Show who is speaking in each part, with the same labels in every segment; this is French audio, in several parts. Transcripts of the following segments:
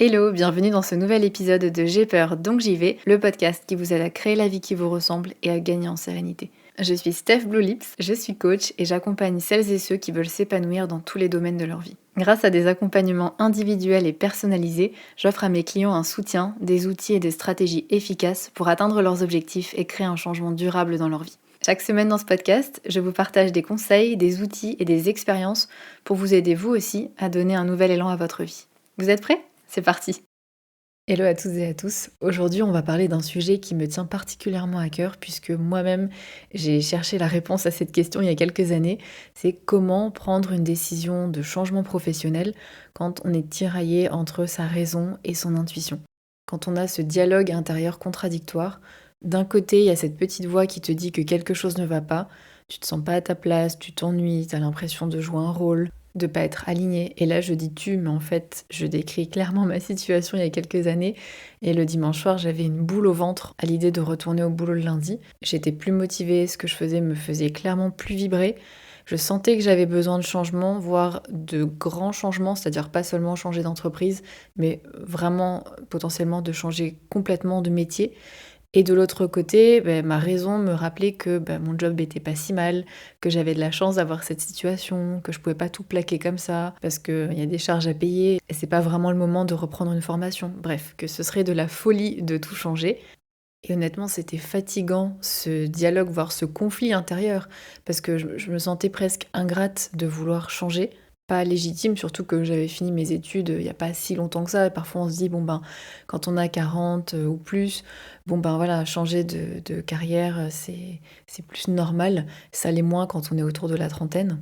Speaker 1: Hello, bienvenue dans ce nouvel épisode de J'ai peur donc j'y vais, le podcast qui vous aide à créer la vie qui vous ressemble et à gagner en sérénité. Je suis Steph Blue Lips, je suis coach et j'accompagne celles et ceux qui veulent s'épanouir dans tous les domaines de leur vie. Grâce à des accompagnements individuels et personnalisés, j'offre à mes clients un soutien, des outils et des stratégies efficaces pour atteindre leurs objectifs et créer un changement durable dans leur vie. Chaque semaine dans ce podcast, je vous partage des conseils, des outils et des expériences pour vous aider vous aussi à donner un nouvel élan à votre vie. Vous êtes prêts ? C'est parti! Hello à toutes et à tous. Aujourd'hui, on va parler d'un sujet qui me tient particulièrement à cœur puisque moi-même, j'ai cherché la réponse à cette question il y a quelques années. C'est comment prendre une décision de changement professionnel quand on est tiraillé entre sa raison et son intuition. Quand on a ce dialogue intérieur contradictoire, d'un côté, il y a cette petite voix qui te dit que quelque chose ne va pas, tu te sens pas à ta place, tu t'ennuies, tu as l'impression de jouer un rôle, de pas être aligné. Et là, je dis tu, mais en fait, je décris clairement ma situation il y a quelques années. Et le dimanche soir, j'avais une boule au ventre à l'idée de retourner au boulot le lundi. J'étais plus motivée, ce que je faisais me faisait clairement plus vibrer. Je sentais que j'avais besoin de changements, voire de grands changements, c'est-à-dire pas seulement changer d'entreprise, mais vraiment potentiellement de changer complètement de métier. Et de l'autre côté, ma raison me rappelait que mon job était pas si mal, que j'avais de la chance d'avoir cette situation, que je pouvais pas tout plaquer comme ça, parce qu'il y a des charges à payer, et c'est pas vraiment le moment de reprendre une formation. Bref, que ce serait de la folie de tout changer. Et honnêtement, c'était fatigant, ce dialogue, voire ce conflit intérieur, parce que je me sentais presque ingrate de vouloir changer. Pas légitime, surtout que j'avais fini mes études il n'y a pas si longtemps que ça. Et parfois, on se dit, quand on a 40 ou plus, voilà, changer de carrière, c'est plus normal. Ça l'est moins quand on est autour de la trentaine.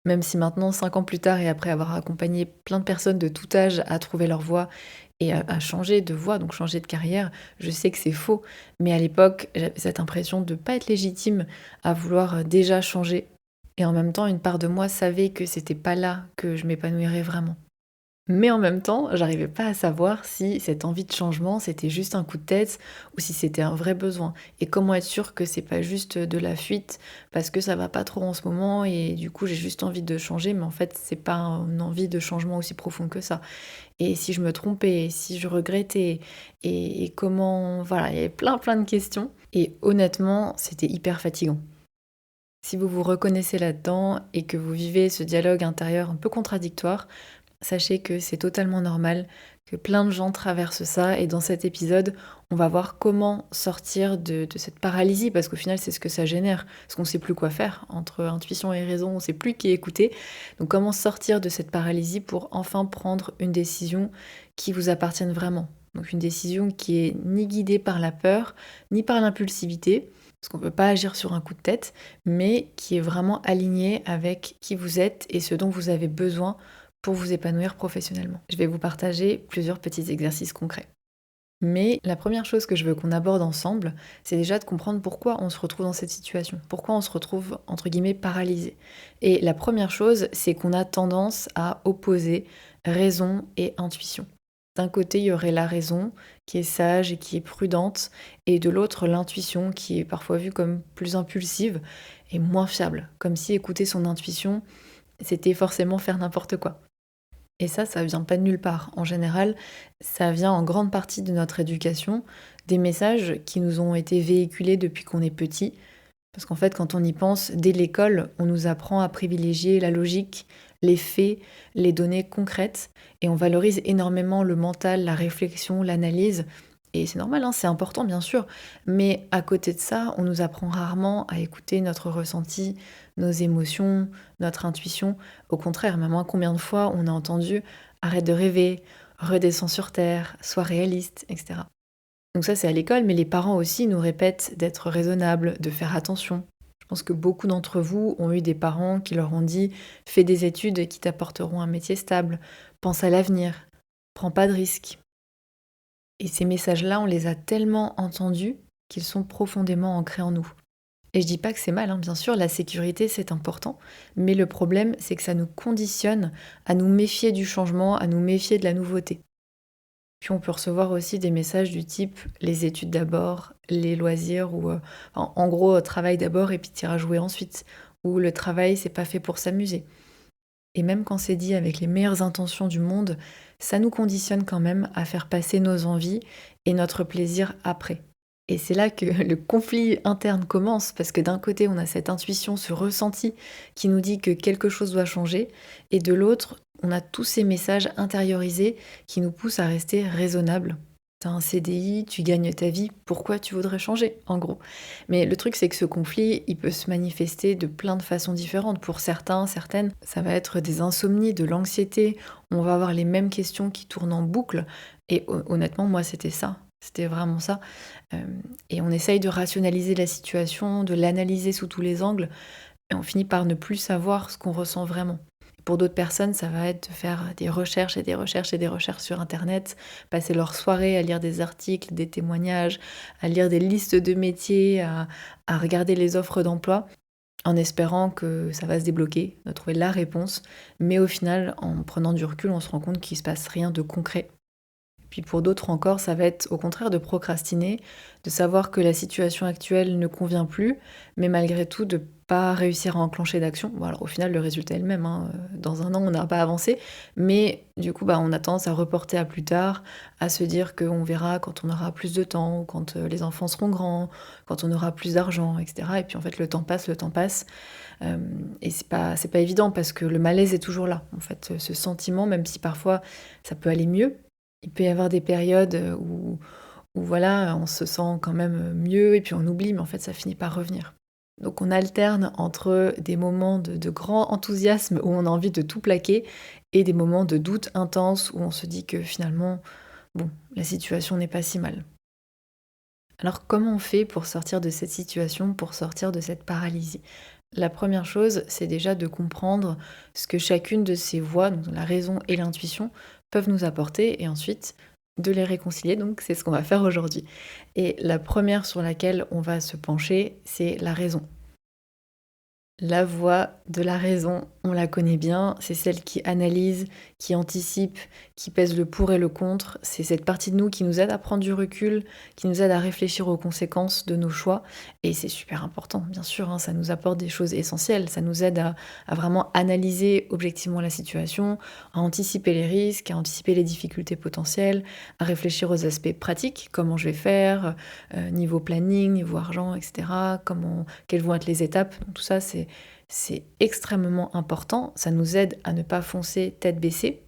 Speaker 1: Même si maintenant, 5 ans plus tard, et après avoir accompagné plein de personnes de tout âge à trouver leur voie et à changer de voie, donc changer de carrière, je sais que c'est faux. Mais à l'époque, j'avais cette impression de ne pas être légitime à vouloir déjà changer. Et en même temps, une part de moi savait que c'était pas là que je m'épanouirais vraiment. Mais en même temps, j'arrivais pas à savoir si cette envie de changement, c'était juste un coup de tête ou si c'était un vrai besoin. Et comment être sûr que c'est pas juste de la fuite parce que ça va pas trop en ce moment et du coup j'ai juste envie de changer, mais en fait c'est pas une envie de changement aussi profonde que ça. Et si je me trompais, si je regrettais, et comment... Voilà, il y avait plein de questions. Et honnêtement, c'était hyper fatigant. Si vous vous reconnaissez là-dedans et que vous vivez ce dialogue intérieur un peu contradictoire, sachez que c'est totalement normal, que plein de gens traversent ça. Et dans cet épisode, on va voir comment sortir de cette paralysie, parce qu'au final, c'est ce que ça génère. Parce qu'on ne sait plus quoi faire. Entre intuition et raison, on ne sait plus qui écouter. Donc comment sortir de cette paralysie pour enfin prendre une décision qui vous appartienne vraiment. Donc une décision qui est ni guidée par la peur, ni par l'impulsivité, parce qu'on ne peut pas agir sur un coup de tête, mais qui est vraiment alignée avec qui vous êtes et ce dont vous avez besoin pour vous épanouir professionnellement. Je vais vous partager plusieurs petits exercices concrets. Mais la première chose que je veux qu'on aborde ensemble, c'est déjà de comprendre pourquoi on se retrouve dans cette situation, pourquoi on se retrouve, entre guillemets, paralysé. Et la première chose, c'est qu'on a tendance à opposer raison et intuition. D'un côté, il y aurait la raison, qui est sage et qui est prudente, et de l'autre, l'intuition, qui est parfois vue comme plus impulsive et moins fiable, comme si écouter son intuition, c'était forcément faire n'importe quoi. Et ça vient pas de nulle part. En général, ça vient en grande partie de notre éducation, des messages qui nous ont été véhiculés depuis qu'on est petit. Parce qu'en fait, quand on y pense, dès l'école, on nous apprend à privilégier la logique, les faits, les données concrètes, et on valorise énormément le mental, la réflexion, l'analyse. Et c'est normal, hein, c'est important bien sûr, mais à côté de ça, on nous apprend rarement à écouter notre ressenti, nos émotions, notre intuition. Au contraire, même combien de fois on a entendu arrête de rêver, redescends sur terre, sois réaliste, etc. Donc ça c'est à l'école, mais les parents aussi nous répètent d'être raisonnables, de faire attention. Je pense que beaucoup d'entre vous ont eu des parents qui leur ont dit fais des études qui t'apporteront un métier stable, pense à l'avenir, prends pas de risques. Et ces messages-là, on les a tellement entendus qu'ils sont profondément ancrés en nous. Et je dis pas que c'est mal, hein, bien sûr, la sécurité c'est important, mais le problème c'est que ça nous conditionne à nous méfier du changement, à nous méfier de la nouveauté. Puis on peut recevoir aussi des messages du type les études d'abord, les loisirs ou en gros travail d'abord et puis t'iras jouer ensuite. Ou le travail c'est pas fait pour s'amuser. Et même quand c'est dit avec les meilleures intentions du monde, ça nous conditionne quand même à faire passer nos envies et notre plaisir après. Et c'est là que le conflit interne commence, parce que d'un côté, on a cette intuition, ce ressenti qui nous dit que quelque chose doit changer, et de l'autre, on a tous ces messages intériorisés qui nous poussent à rester raisonnables. T'as un CDI, tu gagnes ta vie, pourquoi tu voudrais changer, en gros? Mais le truc, c'est que ce conflit, il peut se manifester de plein de façons différentes. Pour certains, certaines, ça va être des insomnies, de l'anxiété. On va avoir les mêmes questions qui tournent en boucle. Et honnêtement, moi, c'était ça. C'était vraiment ça. Et on essaye de rationaliser la situation, de l'analyser sous tous les angles, et on finit par ne plus savoir ce qu'on ressent vraiment. Pour d'autres personnes, ça va être de faire des recherches et des recherches et des recherches sur Internet, passer leur soirée à lire des articles, des témoignages, à lire des listes de métiers, à regarder les offres d'emploi, en espérant que ça va se débloquer, de trouver la réponse. Mais au final, en prenant du recul, on se rend compte qu'il ne se passe rien de concret. Puis pour d'autres encore, ça va être au contraire de procrastiner, de savoir que la situation actuelle ne convient plus, mais malgré tout de pas réussir à enclencher d'action. Bon alors au final le résultat est le même, hein, dans un an on n'a pas avancé, mais du coup on a tendance à reporter à plus tard, à se dire qu'on verra quand on aura plus de temps, ou quand les enfants seront grands, quand on aura plus d'argent, etc. Et puis en fait le temps passe, et c'est pas évident parce que le malaise est toujours là. En fait, ce sentiment, même si parfois ça peut aller mieux, il peut y avoir des périodes, où voilà, on se sent quand même mieux et puis on oublie, mais en fait, ça finit par revenir. Donc on alterne entre des moments de grand enthousiasme où on a envie de tout plaquer et des moments de doute intense où on se dit que finalement, bon, la situation n'est pas si mal. Alors comment on fait pour sortir de cette situation, pour sortir de cette paralysie? La première chose, c'est déjà de comprendre ce que chacune de ces voies, donc la raison et l'intuition, peuvent nous apporter et ensuite de les réconcilier. Donc c'est ce qu'on va faire aujourd'hui. Et la première sur laquelle on va se pencher, c'est la raison. La voix de la raison, on la connaît bien, c'est celle qui analyse, qui anticipe, qui pèse le pour et le contre. C'est cette partie de nous qui nous aide à prendre du recul, qui nous aide à réfléchir aux conséquences de nos choix. Et c'est super important, bien sûr, hein, ça nous apporte des choses essentielles. Ça nous aide à vraiment analyser objectivement la situation, à anticiper les risques, à anticiper les difficultés potentielles, à réfléchir aux aspects pratiques, comment je vais faire, niveau planning, niveau argent, etc. Quelles vont être les étapes. Donc, tout ça, c'est extrêmement important. Ça nous aide à ne pas foncer tête baissée.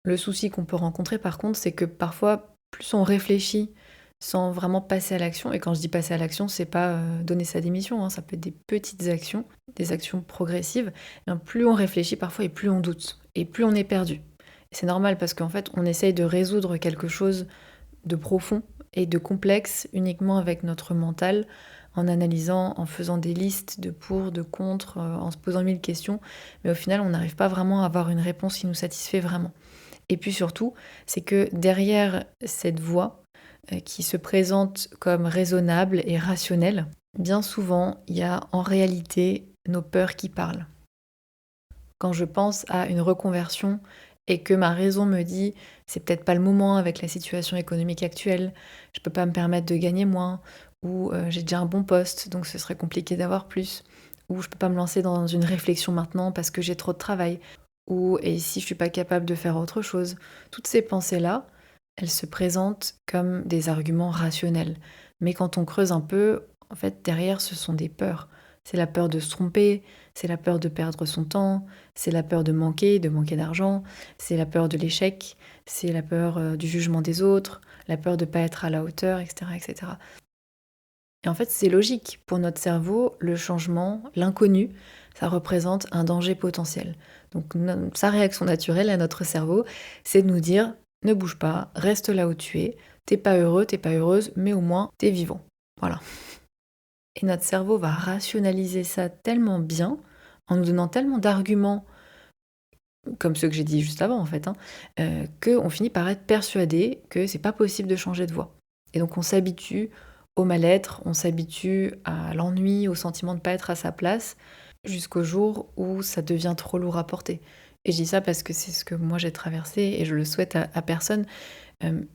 Speaker 1: Le souci qu'on peut rencontrer, par contre, c'est que parfois, plus on réfléchit sans vraiment passer à l'action, et quand je dis passer à l'action, c'est pas donner sa démission, hein, ça peut être des petites actions, des actions progressives. Eh bien, plus on réfléchit parfois et plus on doute, et plus on est perdu. Et c'est normal parce qu'en fait, on essaye de résoudre quelque chose de profond et de complexe uniquement avec notre mental, en analysant, en faisant des listes de pour, de contre, en se posant mille questions. Mais au final, on n'arrive pas vraiment à avoir une réponse qui nous satisfait vraiment. Et puis surtout, c'est que derrière cette voix qui se présente comme raisonnable et rationnelle, bien souvent, il y a en réalité nos peurs qui parlent. Quand je pense à une reconversion et que ma raison me dit c'est peut-être pas le moment avec la situation économique actuelle, je peux pas me permettre de gagner moins, ou j'ai déjà un bon poste donc ce serait compliqué d'avoir plus, ou je peux pas me lancer dans une réflexion maintenant parce que j'ai trop de travail, ou et si je suis pas capable de faire autre chose. Toutes ces pensées-là, elles se présentent comme des arguments rationnels. Mais quand on creuse un peu, en fait derrière ce sont des peurs. C'est la peur de se tromper, c'est la peur de perdre son temps, c'est la peur de manquer d'argent, c'est la peur de l'échec, c'est la peur du jugement des autres, la peur de ne pas être à la hauteur, etc., etc. Et cetera. Et en fait, c'est logique. Pour notre cerveau, le changement, l'inconnu, ça représente un danger potentiel. Donc sa réaction naturelle à notre cerveau, c'est de nous dire ne bouge pas, reste là où tu es, t'es pas heureux, t'es pas heureuse, mais au moins t'es vivant. Voilà. Et notre cerveau va rationaliser ça tellement bien, en nous donnant tellement d'arguments, comme ceux que j'ai dit juste avant en fait, hein, qu'on finit par être persuadé que c'est pas possible de changer de voie. Et donc on s'habitue au mal-être, on s'habitue à l'ennui, au sentiment de ne pas être à sa place, jusqu'au jour où ça devient trop lourd à porter. Et je dis ça parce que c'est ce que moi j'ai traversé et je le souhaite à personne.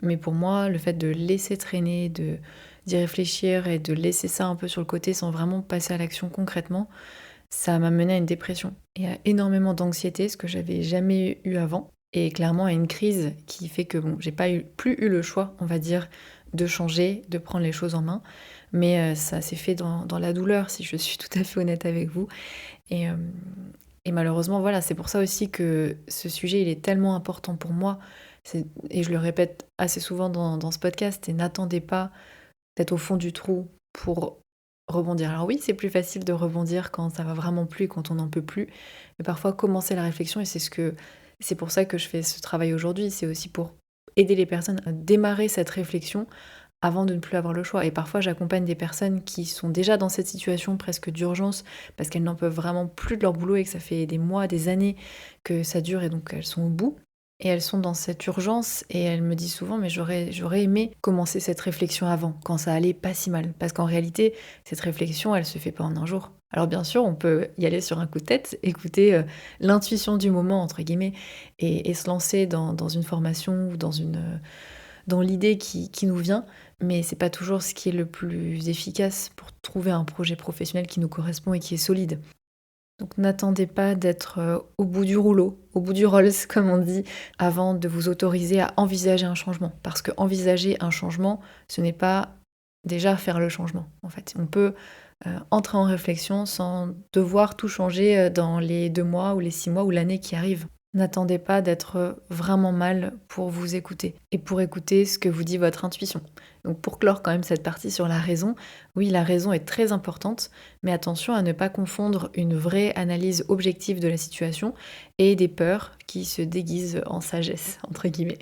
Speaker 1: Mais pour moi, le fait de laisser traîner, d'y réfléchir et de laisser ça un peu sur le côté sans vraiment passer à l'action concrètement, ça m'a mené à une dépression et à énormément d'anxiété, ce que j'avais jamais eu avant et clairement à une crise qui fait que bon, j'ai pas eu plus eu le choix, on va dire, de changer, de prendre les choses en main. Mais, ça s'est fait dans la douleur, si je suis tout à fait honnête avec vous et hem et malheureusement, voilà, c'est pour ça aussi que ce sujet, il est tellement important pour moi. Et je le répète assez souvent dans ce podcast, et n'attendez pas d'être au fond du trou pour rebondir. Alors oui, c'est plus facile de rebondir quand ça va vraiment plus et quand on n'en peut plus, mais parfois commencer la réflexion, et c'est pour ça que je fais ce travail aujourd'hui, c'est aussi pour aider les personnes à démarrer cette réflexion avant de ne plus avoir le choix. Et parfois, j'accompagne des personnes qui sont déjà dans cette situation presque d'urgence parce qu'elles n'en peuvent vraiment plus de leur boulot et que ça fait des mois, des années que ça dure, et donc elles sont au bout. Et elles sont dans cette urgence et elles me disent souvent: mais j'aurais aimé commencer cette réflexion avant, quand ça allait pas si mal. Parce qu'en réalité, cette réflexion, elle se fait pas en un jour. Alors bien sûr, on peut y aller sur un coup de tête, écouter l'intuition du moment, entre guillemets, et se lancer dans une formation ou dans l'idée qui nous vient, mais c'est pas toujours ce qui est le plus efficace pour trouver un projet professionnel qui nous correspond et qui est solide. Donc n'attendez pas d'être, au bout du rouleau, au bout du Rolls comme on dit, avant de vous autoriser à envisager un changement. Parce que envisager un changement, ce n'est pas déjà faire le changement, en fait. On peut, entrer en réflexion sans devoir tout changer, dans les 2 mois ou les 6 mois ou l'année qui arrive. N'attendez pas d'être vraiment mal pour vous écouter et pour écouter ce que vous dit votre intuition. Donc pour clore quand même cette partie sur la raison, oui, la raison est très importante, mais attention à ne pas confondre une vraie analyse objective de la situation et des peurs qui se déguisent en sagesse, entre guillemets.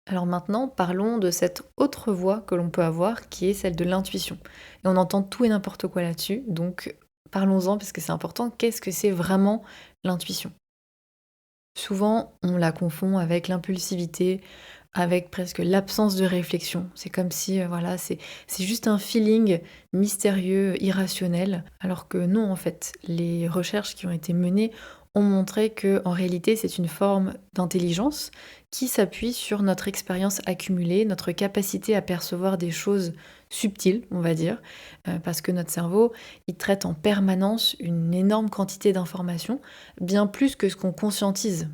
Speaker 1: Alors maintenant, parlons de cette autre voie que l'on peut avoir, qui est celle de l'intuition. Et on entend tout et n'importe quoi là-dessus, donc parlons-en parce que c'est important. Qu'est-ce que c'est vraiment l'intuition? Souvent, on la confond avec l'impulsivité, avec presque l'absence de réflexion. C'est comme si, voilà, c'est juste un feeling mystérieux, irrationnel, alors que non, en fait. Les recherches qui ont été menées ont montré que, en réalité, c'est une forme d'intelligence qui s'appuie sur notre expérience accumulée, notre capacité à percevoir des choses subtiles, on va dire, parce que notre cerveau, il traite en permanence une énorme quantité d'informations, bien plus que ce qu'on conscientise.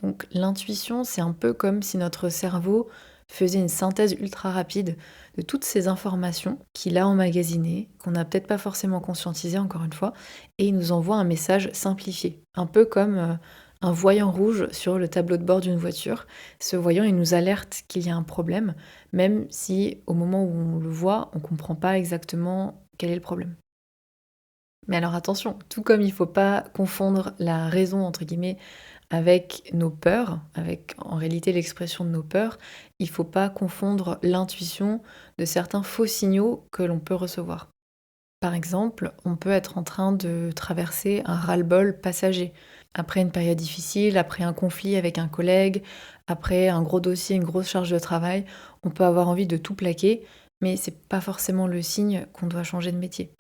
Speaker 1: Donc l'intuition, c'est un peu comme si notre cerveau faisait une synthèse ultra rapide de toutes ces informations qu'il a emmagasinées, qu'on n'a peut-être pas forcément conscientisées encore une fois, et il nous envoie un message simplifié. Un peu comme un voyant rouge sur le tableau de bord d'une voiture. Ce voyant, il nous alerte qu'il y a un problème, même si au moment où on le voit, on ne comprend pas exactement quel est le problème. Mais alors attention, tout comme il ne faut pas confondre la raison, entre guillemets, avec nos peurs, avec en réalité l'expression de nos peurs, il ne faut pas confondre l'intuition de certains faux signaux que l'on peut recevoir. Par exemple, on peut être en train de traverser un ras-le-bol passager. Après une période difficile, après un conflit avec un collègue, après un gros dossier, une grosse charge de travail, on peut avoir envie de tout plaquer, mais c'est pas forcément le signe qu'on doit changer de métier.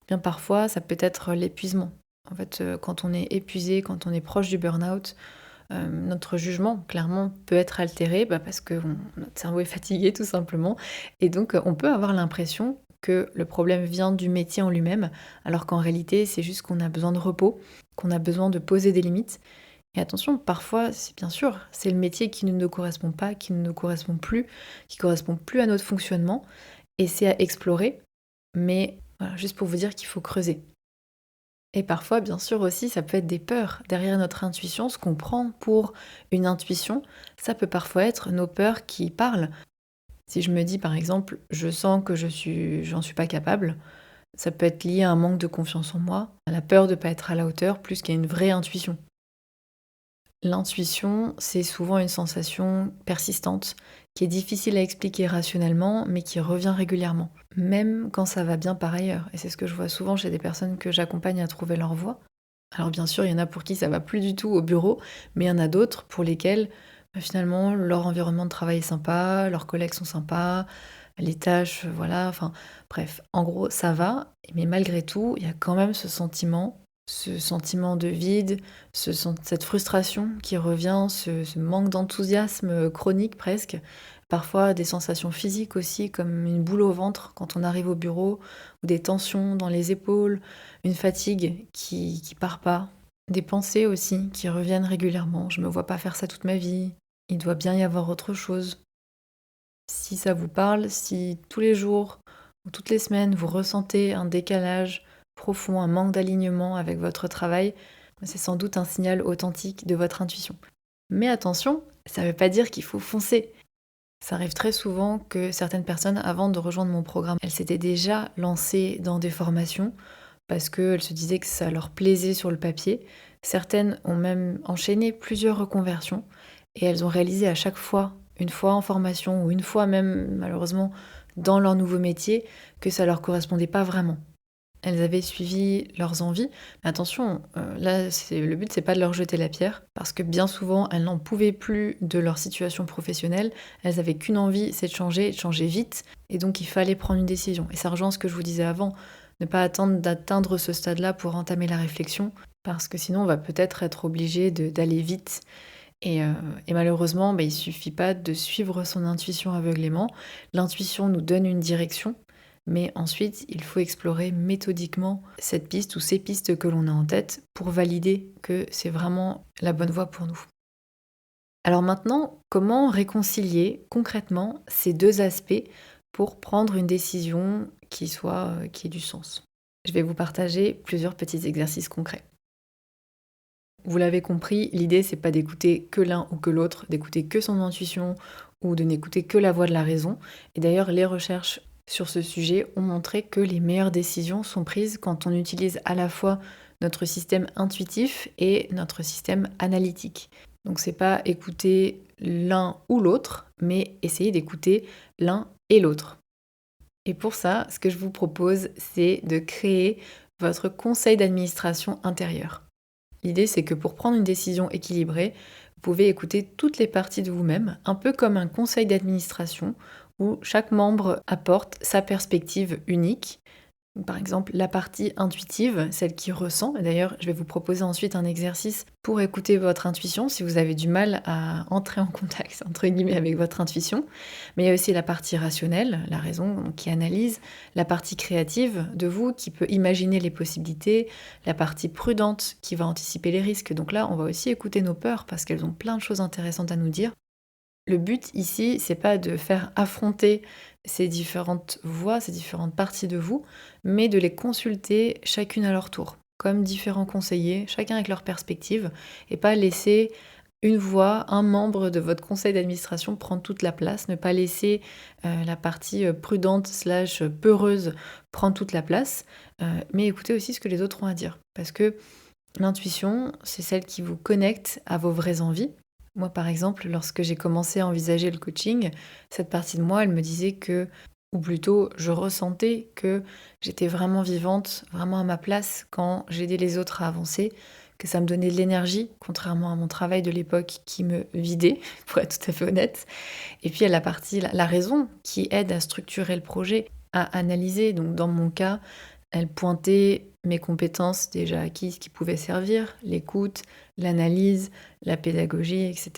Speaker 1: Bien parfois, ça peut être l'épuisement. En fait, quand on est épuisé, quand on est proche du burn-out, notre jugement, clairement, peut être altéré, parce que notre cerveau est fatigué tout simplement, et donc on peut avoir l'impression que le problème vient du métier en lui-même, alors qu'en réalité, c'est juste qu'on a besoin de repos, qu'on a besoin de poser des limites. Et attention, parfois, c'est bien sûr, c'est le métier qui ne nous correspond pas, qui ne nous correspond plus, qui correspond plus à notre fonctionnement, et c'est à explorer, mais voilà, juste pour vous dire qu'il faut creuser. Et parfois, bien sûr aussi, ça peut être des peurs. Derrière notre intuition, ce qu'on prend pour une intuition, ça peut parfois être nos peurs qui parlent. Si je me dis par exemple, je sens que j'en suis pas capable, ça peut être lié à un manque de confiance en moi, à la peur de ne pas être à la hauteur, plus qu'à une vraie intuition. L'intuition, c'est souvent une sensation persistante, qui est difficile à expliquer rationnellement, mais qui revient régulièrement, même quand ça va bien par ailleurs. Et c'est ce que je vois souvent chez des personnes que j'accompagne à trouver leur voie. Alors bien sûr, il y en a pour qui ça va plus du tout au bureau, mais il y en a d'autres pour lesquels finalement leur environnement de travail est sympa, leurs collègues sont sympas, les tâches, voilà, enfin bref, en gros ça va, mais malgré tout, il y a quand même ce sentiment ce sentiment de vide, cette frustration qui revient, ce manque d'enthousiasme chronique presque. Parfois des sensations physiques aussi, comme une boule au ventre quand on arrive au bureau, ou des tensions dans les épaules, une fatigue qui part pas. Des pensées aussi qui reviennent régulièrement. Je me vois pas faire ça toute ma vie. Il doit bien y avoir autre chose. Si ça vous parle, si tous les jours ou toutes les semaines vous ressentez un décalage profond, un manque d'alignement avec votre travail, c'est sans doute un signal authentique de votre intuition. Mais attention, ça ne veut pas dire qu'il faut foncer. Ça arrive très souvent que certaines personnes, avant de rejoindre mon programme, elles s'étaient déjà lancées dans des formations parce qu'elles se disaient que ça leur plaisait sur le papier. Certaines ont même enchaîné plusieurs reconversions et elles ont réalisé à chaque fois, une fois en formation ou une fois même malheureusement dans leur nouveau métier, que ça leur correspondait pas vraiment. Elles avaient suivi leurs envies. Mais attention, là, le but, c'est pas de leur jeter la pierre, parce que bien souvent, elles n'en pouvaient plus de leur situation professionnelle. Elles avaient qu'une envie, c'est de changer vite. Et donc, il fallait prendre une décision. Et ça rejoint ce que je vous disais avant, ne pas attendre d'atteindre ce stade-là pour entamer la réflexion, parce que sinon, on va peut-être être obligé d'aller vite. Et malheureusement, il suffit pas de suivre son intuition aveuglément. L'intuition nous donne une direction, mais ensuite, il faut explorer méthodiquement cette piste ou ces pistes que l'on a en tête pour valider que c'est vraiment la bonne voie pour nous. Alors maintenant, comment réconcilier concrètement ces deux aspects pour prendre une décision qui ait du sens? Je vais vous partager plusieurs petits exercices concrets. Vous l'avez compris, l'idée c'est pas d'écouter que l'un ou que l'autre, d'écouter que son intuition ou de n'écouter que la voix de la raison. Et d'ailleurs, les recherches sur ce sujet ont montré que les meilleures décisions sont prises quand on utilise à la fois notre système intuitif et notre système analytique. Donc c'est pas écouter l'un ou l'autre, mais essayer d'écouter l'un et l'autre. Et pour ça, ce que je vous propose, c'est de créer votre conseil d'administration intérieur. L'idée, c'est que pour prendre une décision équilibrée, vous pouvez écouter toutes les parties de vous-même, un peu comme un conseil d'administration où chaque membre apporte sa perspective unique. Par exemple, la partie intuitive, celle qui ressent. Et d'ailleurs, je vais vous proposer ensuite un exercice pour écouter votre intuition si vous avez du mal à entrer en contact, entre guillemets, avec votre intuition. Mais il y a aussi la partie rationnelle, la raison, donc, qui analyse, la partie créative de vous qui peut imaginer les possibilités, la partie prudente qui va anticiper les risques. Donc là, on va aussi écouter nos peurs parce qu'elles ont plein de choses intéressantes à nous dire. Le but ici, c'est pas de faire affronter ces différentes voix, ces différentes parties de vous, mais de les consulter chacune à leur tour, comme différents conseillers, chacun avec leur perspective, et pas laisser une voix, un membre de votre conseil d'administration prendre toute la place, ne pas laisser la partie prudente slash peureuse prendre toute la place, mais écouter aussi ce que les autres ont à dire. Parce que l'intuition, c'est celle qui vous connecte à vos vraies envies. Moi, par exemple, lorsque j'ai commencé à envisager le coaching, cette partie de moi, elle me disait que, ou plutôt, je ressentais que j'étais vraiment vivante, vraiment à ma place quand j'aidais les autres à avancer, que ça me donnait de l'énergie, contrairement à mon travail de l'époque qui me vidait, pour être tout à fait honnête. Et puis, il y a la partie, la raison qui aide à structurer le projet, à analyser. Donc, dans mon cas, elle pointait mes compétences déjà acquises qui pouvaient servir, l'écoute, l'analyse, la pédagogie, etc.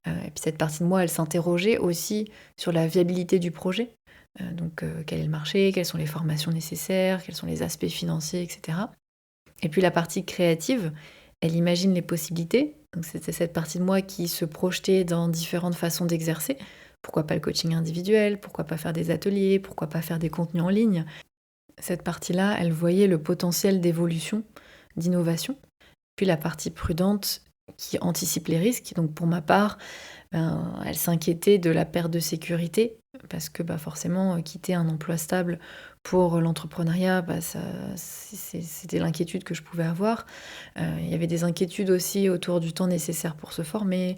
Speaker 1: Et puis cette partie de moi, elle s'interrogeait aussi sur la viabilité du projet. Quel est le marché, quelles sont les formations nécessaires, quels sont les aspects financiers, etc. Et puis la partie créative, elle imagine les possibilités. Donc c'était cette partie de moi qui se projetait dans différentes façons d'exercer. Pourquoi pas le coaching individuel, pourquoi pas faire des ateliers, pourquoi pas faire des contenus en ligne. Cette partie-là, elle voyait le potentiel d'évolution, d'innovation. Puis la partie prudente qui anticipe les risques. Donc pour ma part, elle s'inquiétait de la perte de sécurité parce que forcément, quitter un emploi stable pour l'entrepreneuriat, c'était l'inquiétude que je pouvais avoir. Il y avait des inquiétudes aussi autour du temps nécessaire pour se former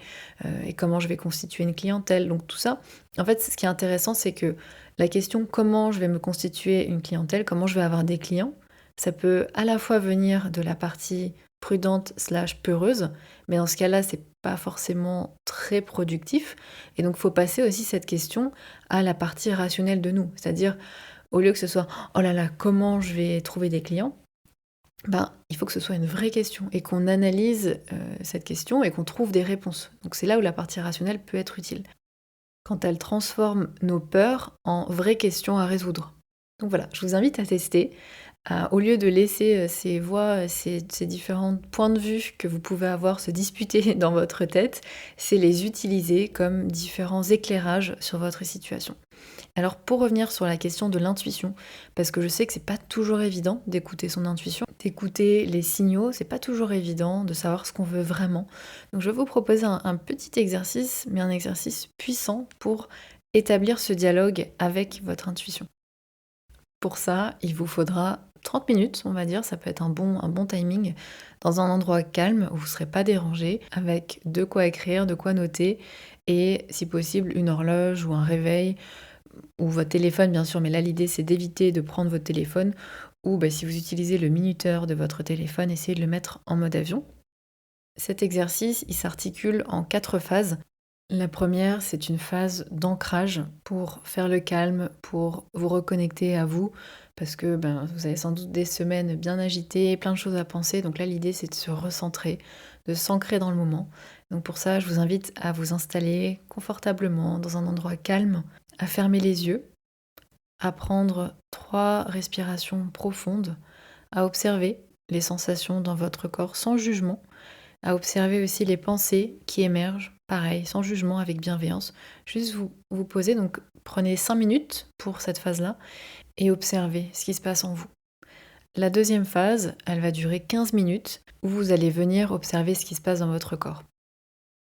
Speaker 1: et comment je vais constituer une clientèle. Donc tout ça, en fait, ce qui est intéressant, c'est que la question comment je vais me constituer une clientèle, comment je vais avoir des clients, ça peut à la fois venir de la partie prudente slash peureuse, mais dans ce cas-là, c'est pas forcément très productif. Et donc, il faut passer aussi cette question à la partie rationnelle de nous. C'est-à-dire, au lieu que ce soit « Oh là là, comment je vais trouver des clients ?» il faut que ce soit une vraie question et qu'on analyse cette question et qu'on trouve des réponses. Donc c'est là où la partie rationnelle peut être utile. Quand elle transforme nos peurs en vraies questions à résoudre. Donc voilà, je vous invite à tester. Au lieu de laisser ces voix, ces différents points de vue que vous pouvez avoir se disputer dans votre tête, c'est les utiliser comme différents éclairages sur votre situation. Alors pour revenir sur la question de l'intuition, parce que je sais que c'est pas toujours évident d'écouter son intuition, d'écouter les signaux, c'est pas toujours évident de savoir ce qu'on veut vraiment. Donc je vais vous proposer un petit exercice, mais un exercice puissant pour établir ce dialogue avec votre intuition. Pour ça, il vous faudra 30 minutes, on va dire, ça peut être un bon timing, dans un endroit calme où vous ne serez pas dérangé, avec de quoi écrire, de quoi noter, et si possible une horloge ou un réveil, ou votre téléphone bien sûr, mais là l'idée c'est d'éviter de prendre votre téléphone, ou si vous utilisez le minuteur de votre téléphone, essayez de le mettre en mode avion. Cet exercice, il s'articule en 4 phases. La première, c'est une phase d'ancrage pour faire le calme, pour vous reconnecter à vous, parce que vous avez sans doute des semaines bien agitées, plein de choses à penser. Donc là, l'idée, c'est de se recentrer, de s'ancrer dans le moment. Donc pour ça, je vous invite à vous installer confortablement dans un endroit calme, à fermer les yeux, à prendre 3 respirations profondes, à observer les sensations dans votre corps sans jugement, à observer aussi les pensées qui émergent, pareil, sans jugement, avec bienveillance. Juste vous poser, donc prenez 5 minutes pour cette phase-là et observez ce qui se passe en vous. La deuxième phase, elle va durer 15 minutes où vous allez venir observer ce qui se passe dans votre corps.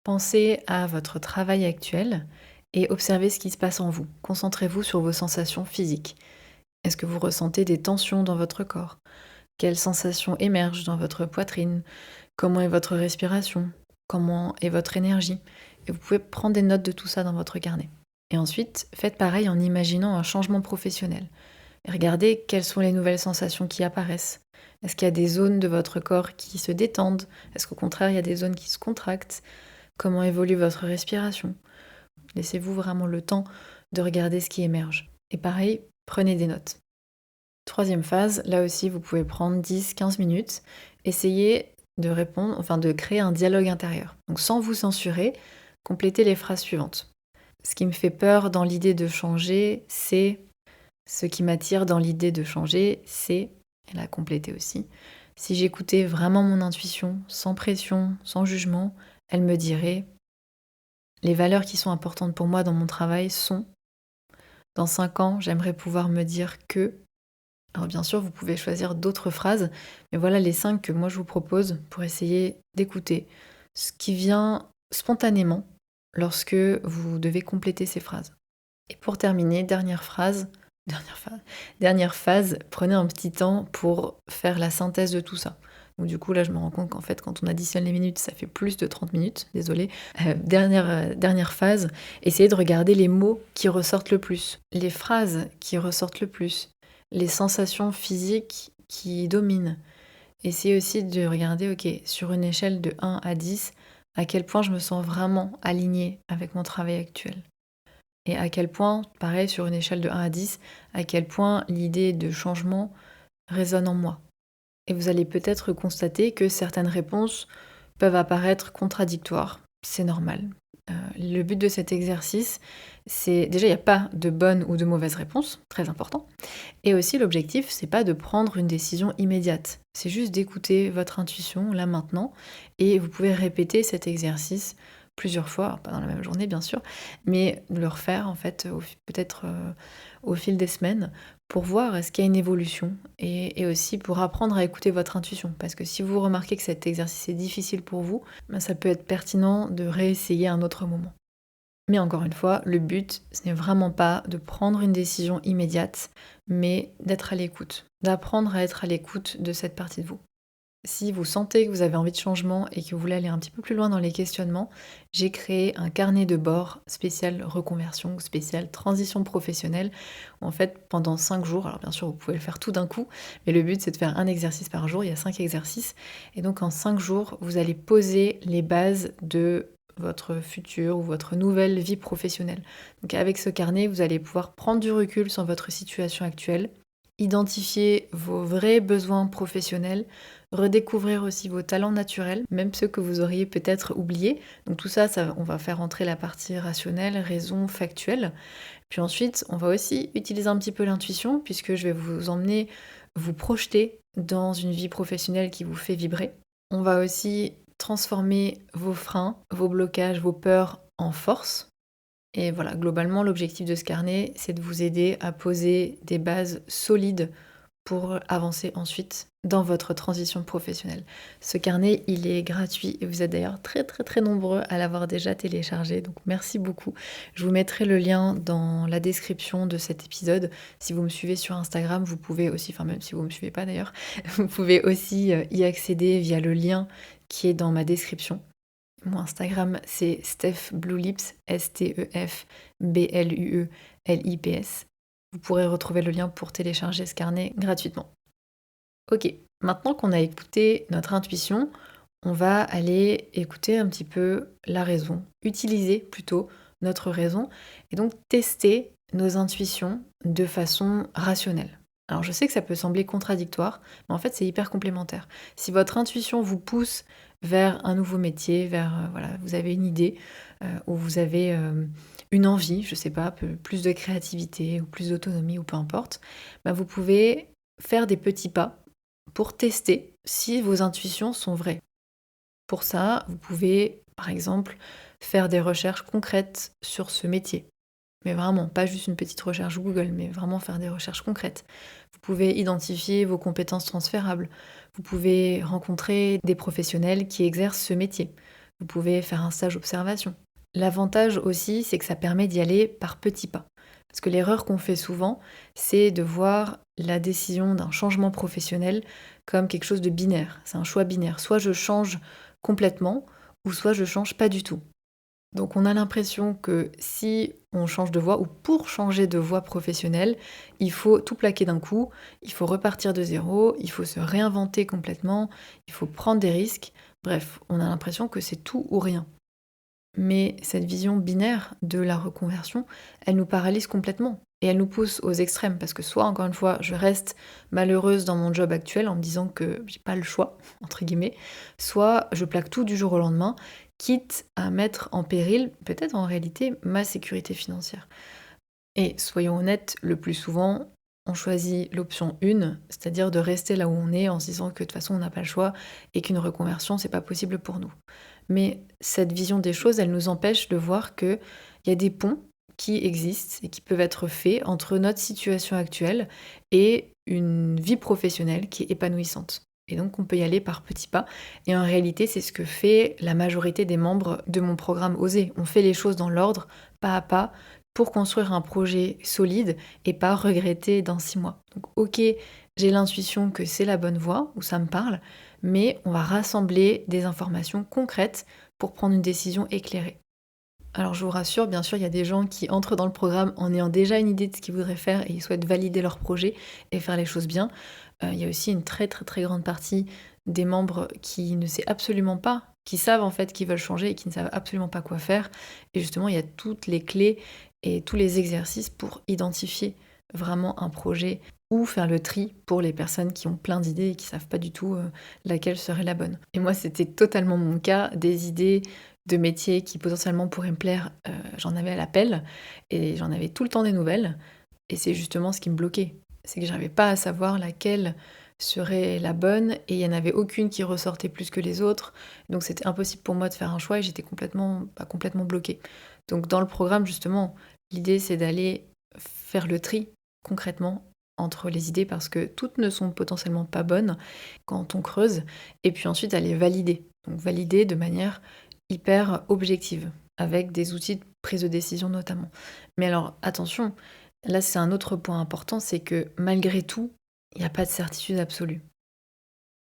Speaker 1: Pensez à votre travail actuel et observez ce qui se passe en vous. Concentrez-vous sur vos sensations physiques. Est-ce que vous ressentez des tensions dans votre corps? Quelles sensations émergent dans votre poitrine? Comment est votre respiration? Comment est votre énergie? Et vous pouvez prendre des notes de tout ça dans votre carnet. Et ensuite, faites pareil en imaginant un changement professionnel. Et regardez quelles sont les nouvelles sensations qui apparaissent. Est-ce qu'il y a des zones de votre corps qui se détendent? Est-ce qu'au contraire, il y a des zones qui se contractent? Comment évolue votre respiration? Laissez-vous vraiment le temps de regarder ce qui émerge. Et pareil, prenez des notes. Troisième phase, là aussi, vous pouvez prendre 10-15 minutes. Essayez de répondre, de créer un dialogue intérieur. Donc sans vous censurer, complétez les phrases suivantes. Ce qui me fait peur dans l'idée de changer, c'est... Ce qui m'attire dans l'idée de changer, c'est... Elle a complété aussi. Si j'écoutais vraiment mon intuition, sans pression, sans jugement, elle me dirait... Les valeurs qui sont importantes pour moi dans mon travail sont... Dans 5 ans, j'aimerais pouvoir me dire que... Alors bien sûr, vous pouvez choisir d'autres phrases, mais voilà les 5 que moi je vous propose pour essayer d'écouter ce qui vient spontanément lorsque vous devez compléter ces phrases. Et pour terminer, dernière phase, prenez un petit temps pour faire la synthèse de tout ça. Donc du coup là je me rends compte qu'en fait quand on additionne les minutes ça fait plus de 30 minutes, désolée. Dernière phase, essayez de regarder les mots qui ressortent le plus, les phrases qui ressortent le plus, les sensations physiques qui dominent. Essayez aussi de regarder, ok, sur une échelle de 1 à 10, à quel point je me sens vraiment alignée avec mon travail actuel. Et à quel point, pareil, sur une échelle de 1 à 10, à quel point l'idée de changement résonne en moi. Et vous allez peut-être constater que certaines réponses peuvent apparaître contradictoires. C'est normal. Le but de cet exercice, c'est... Déjà, il n'y a pas de bonne ou de mauvaise réponse, très important. Et aussi, l'objectif, c'est pas de prendre une décision immédiate. C'est juste d'écouter votre intuition, là, maintenant. Et vous pouvez répéter cet exercice plusieurs fois, alors pas dans la même journée, bien sûr, mais de le refaire, en fait, peut-être au fil des semaines, pour voir est-ce qu'il y a une évolution et aussi pour apprendre à écouter votre intuition. Parce que si vous remarquez que cet exercice est difficile pour vous, ça peut être pertinent de réessayer à un autre moment. Mais encore une fois, le but, ce n'est vraiment pas de prendre une décision immédiate, mais d'être à l'écoute, d'apprendre à être à l'écoute de cette partie de vous. Si vous sentez que vous avez envie de changement et que vous voulez aller un petit peu plus loin dans les questionnements, j'ai créé un carnet de bord spécial reconversion ou spécial transition professionnelle. Où en fait, pendant 5 jours, alors bien sûr, vous pouvez le faire tout d'un coup, mais le but c'est de faire un exercice par jour, il y a 5 exercices. Et donc en 5 jours, vous allez poser les bases de votre futur ou votre nouvelle vie professionnelle. Donc avec ce carnet, vous allez pouvoir prendre du recul sur votre situation actuelle, identifier vos vrais besoins professionnels, redécouvrir aussi vos talents naturels, même ceux que vous auriez peut-être oubliés. Donc tout ça, on va faire entrer la partie rationnelle, raison, factuelle. Puis ensuite, on va aussi utiliser un petit peu l'intuition, puisque je vais vous emmener vous projeter dans une vie professionnelle qui vous fait vibrer. On va aussi transformer vos freins, vos blocages, vos peurs en force. Et voilà, globalement, l'objectif de ce carnet, c'est de vous aider à poser des bases solides pour avancer ensuite dans votre transition professionnelle. Ce carnet, il est gratuit et vous êtes d'ailleurs très très très nombreux à l'avoir déjà téléchargé, donc merci beaucoup. Je vous mettrai le lien dans la description de cet épisode. Si vous me suivez sur Instagram, vous pouvez aussi, enfin même si vous ne me suivez pas d'ailleurs, vous pouvez aussi y accéder via le lien qui est dans ma description. Mon Instagram, c'est Steph Blue Lips, STEF BLUELIPS. Vous pourrez retrouver le lien pour télécharger ce carnet gratuitement. Ok, maintenant qu'on a écouté notre intuition, on va aller écouter un petit peu la raison, utiliser plutôt notre raison et donc tester nos intuitions de façon rationnelle. Alors je sais que ça peut sembler contradictoire, mais en fait c'est hyper complémentaire. Si votre intuition vous pousse vers un nouveau métier, voilà, vous avez une idée ou vous avez une envie, je sais pas, plus de créativité ou plus d'autonomie ou peu importe, bah, vous pouvez faire des petits pas pour tester si vos intuitions sont vraies. Pour ça, vous pouvez, par exemple, faire des recherches concrètes sur ce métier. Mais vraiment, pas juste une petite recherche Google, mais vraiment faire des recherches concrètes. Vous pouvez identifier vos compétences transférables. Vous pouvez rencontrer des professionnels qui exercent ce métier. Vous pouvez faire un stage observation. L'avantage aussi, c'est que ça permet d'y aller par petits pas. Parce que l'erreur qu'on fait souvent, c'est de voir la décision d'un changement professionnel comme quelque chose de binaire. C'est un choix binaire. Soit je change complètement, ou soit je change pas du tout. Donc on a l'impression que si on change de voie ou pour changer de voie professionnelle, il faut tout plaquer d'un coup, il faut repartir de zéro, il faut se réinventer complètement, il faut prendre des risques. Bref, on a l'impression que c'est tout ou rien. Mais cette vision binaire de la reconversion, elle nous paralyse complètement et elle nous pousse aux extrêmes parce que soit, encore une fois, je reste malheureuse dans mon job actuel en me disant que j'ai pas le choix, entre guillemets, soit je plaque tout du jour au lendemain, quitte à mettre en péril, peut-être en réalité, ma sécurité financière. Et soyons honnêtes, le plus souvent, on choisit l'option 1, c'est-à-dire de rester là où on est en se disant que de toute façon on n'a pas le choix et qu'une reconversion, c'est pas possible pour nous. Mais cette vision des choses, elle nous empêche de voir qu'il y a des ponts qui existent et qui peuvent être faits entre notre situation actuelle et une vie professionnelle qui est épanouissante. Et donc on peut y aller par petits pas. Et en réalité, c'est ce que fait la majorité des membres de mon programme Oser. On fait les choses dans l'ordre, pas à pas, pour construire un projet solide et pas regretter dans 6 mois. Donc ok, j'ai l'intuition que c'est la bonne voie, ou ça me parle, mais on va rassembler des informations concrètes pour prendre une décision éclairée. Alors je vous rassure, bien sûr, il y a des gens qui entrent dans le programme en ayant déjà une idée de ce qu'ils voudraient faire et ils souhaitent valider leur projet et faire les choses bien. Il y a aussi une très très très grande partie des membres qui ne sait absolument pas, qui savent en fait qu'ils veulent changer et qui ne savent absolument pas quoi faire. Et justement, il y a toutes les clés et tous les exercices pour identifier vraiment un projet ou faire le tri pour les personnes qui ont plein d'idées et qui savent pas du tout laquelle serait la bonne. Et moi, c'était totalement mon cas, des idées de métiers qui potentiellement pourraient me plaire, j'en avais à l'appel et j'en avais tout le temps des nouvelles et c'est justement ce qui me bloquait. C'est que j'arrivais pas à savoir laquelle serait la bonne et il y en avait aucune qui ressortait plus que les autres. Donc c'était impossible pour moi de faire un choix et j'étais complètement bloquée. Donc dans le programme justement, l'idée c'est d'aller faire le tri concrètement entre les idées parce que toutes ne sont potentiellement pas bonnes quand on creuse et puis ensuite aller valider. Donc valider de manière hyper objective avec des outils de prise de décision notamment. Mais alors attention, là c'est un autre point important, c'est que malgré tout, il n'y a pas de certitude absolue.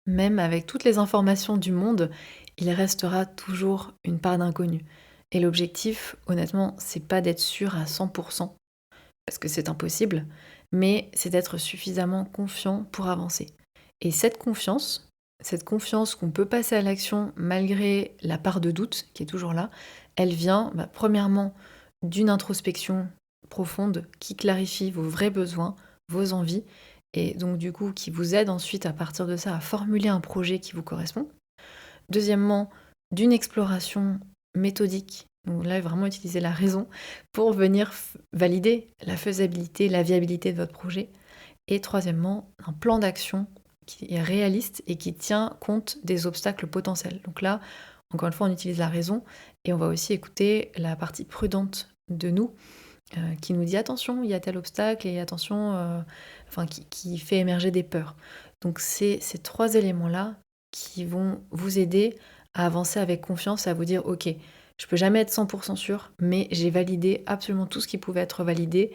Speaker 1: Même avec toutes les informations du monde, il restera toujours une part d'inconnu. Et l'objectif, honnêtement, c'est pas d'être sûr à 100%, parce que c'est impossible, mais c'est d'être suffisamment confiant pour avancer. Et cette confiance qu'on peut passer à l'action malgré la part de doute qui est toujours là, elle vient premièrement d'une introspection profonde qui clarifie vos vrais besoins, vos envies, et donc du coup qui vous aide ensuite à partir de ça à formuler un projet qui vous correspond. Deuxièmement, d'une exploration méthodique, donc là vraiment utiliser la raison pour venir valider la faisabilité, la viabilité de votre projet. Et troisièmement, un plan d'action qui est réaliste et qui tient compte des obstacles potentiels. Donc là, encore une fois, on utilise la raison et on va aussi écouter la partie prudente de nous qui nous dit attention, il y a tel obstacle et attention, qui fait émerger des peurs. Donc c'est ces trois éléments-là qui vont vous aider à avancer avec confiance, à vous dire ok, je peux jamais être 100% sûr, mais j'ai validé absolument tout ce qui pouvait être validé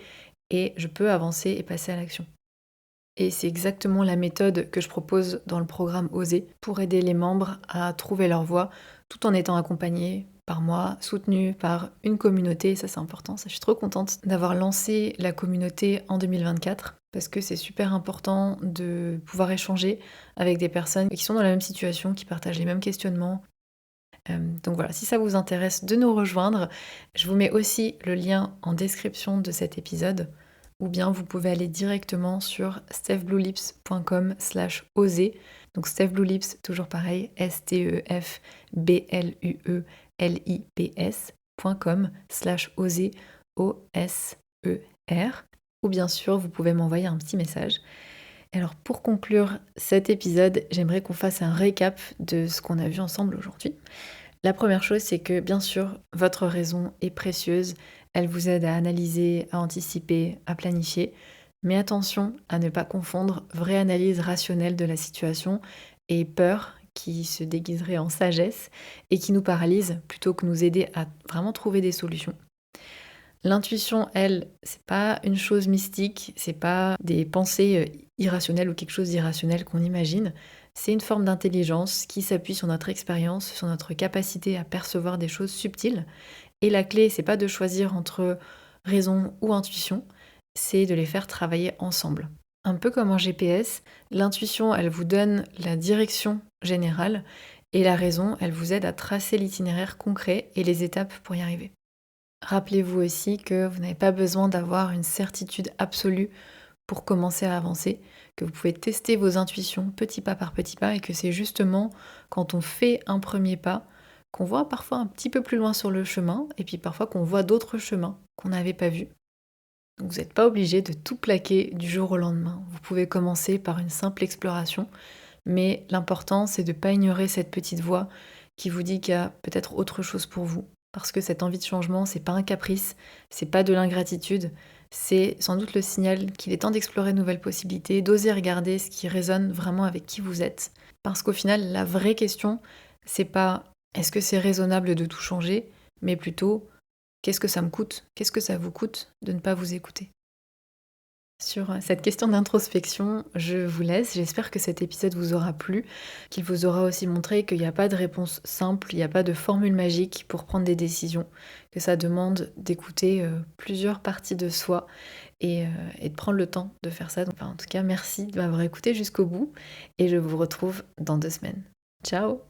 Speaker 1: et je peux avancer et passer à l'action. Et c'est exactement la méthode que je propose dans le programme Oser pour aider les membres à trouver leur voie tout en étant accompagnés par moi, soutenus par une communauté. Ça, c'est important. Ça, je suis trop contente d'avoir lancé la communauté en 2024 parce que c'est super important de pouvoir échanger avec des personnes qui sont dans la même situation, qui partagent les mêmes questionnements. Donc voilà, si ça vous intéresse de nous rejoindre, je vous mets aussi le lien en description de cet épisode ou bien vous pouvez aller directement sur stephbluelips.com/oser. Donc Steph Blue Lips, toujours pareil, stefbluelips.com/oser, O-S-E-R. Ou bien sûr, vous pouvez m'envoyer un petit message. Alors pour conclure cet épisode, j'aimerais qu'on fasse un récap de ce qu'on a vu ensemble aujourd'hui. La première chose, c'est que bien sûr, votre raison est précieuse. Elle vous aide à analyser, à anticiper, à planifier. Mais attention à ne pas confondre vraie analyse rationnelle de la situation et peur qui se déguiserait en sagesse et qui nous paralyse plutôt que nous aider à vraiment trouver des solutions. L'intuition, elle, c'est pas une chose mystique, c'est pas des pensées irrationnelles ou quelque chose d'irrationnel qu'on imagine. C'est une forme d'intelligence qui s'appuie sur notre expérience, sur notre capacité à percevoir des choses subtiles. Et la clé, c'est pas de choisir entre raison ou intuition, c'est de les faire travailler ensemble. Un peu comme en GPS, l'intuition, elle vous donne la direction générale et la raison, elle vous aide à tracer l'itinéraire concret et les étapes pour y arriver. Rappelez-vous aussi que vous n'avez pas besoin d'avoir une certitude absolue pour commencer à avancer, que vous pouvez tester vos intuitions petit pas par petit pas et que c'est justement quand on fait un premier pas qu'on voit parfois un petit peu plus loin sur le chemin et puis parfois qu'on voit d'autres chemins qu'on n'avait pas vus. Donc vous n'êtes pas obligé de tout plaquer du jour au lendemain. Vous pouvez commencer par une simple exploration, mais l'important c'est de ne pas ignorer cette petite voix qui vous dit qu'il y a peut-être autre chose pour vous. Parce que cette envie de changement, c'est pas un caprice, c'est pas de l'ingratitude, c'est sans doute le signal qu'il est temps d'explorer de nouvelles possibilités, d'oser regarder ce qui résonne vraiment avec qui vous êtes. Parce qu'au final, la vraie question, c'est pas est-ce que c'est raisonnable de tout changer, mais plutôt qu'est-ce que ça me coûte, qu'est-ce que ça vous coûte de ne pas vous écouter. Sur cette question d'introspection, je vous laisse. J'espère que cet épisode vous aura plu, qu'il vous aura aussi montré qu'il n'y a pas de réponse simple, il n'y a pas de formule magique pour prendre des décisions, que ça demande d'écouter plusieurs parties de soi et de prendre le temps de faire ça. Donc, en tout cas, merci de m'avoir écouté jusqu'au bout et je vous retrouve dans 2 semaines. Ciao!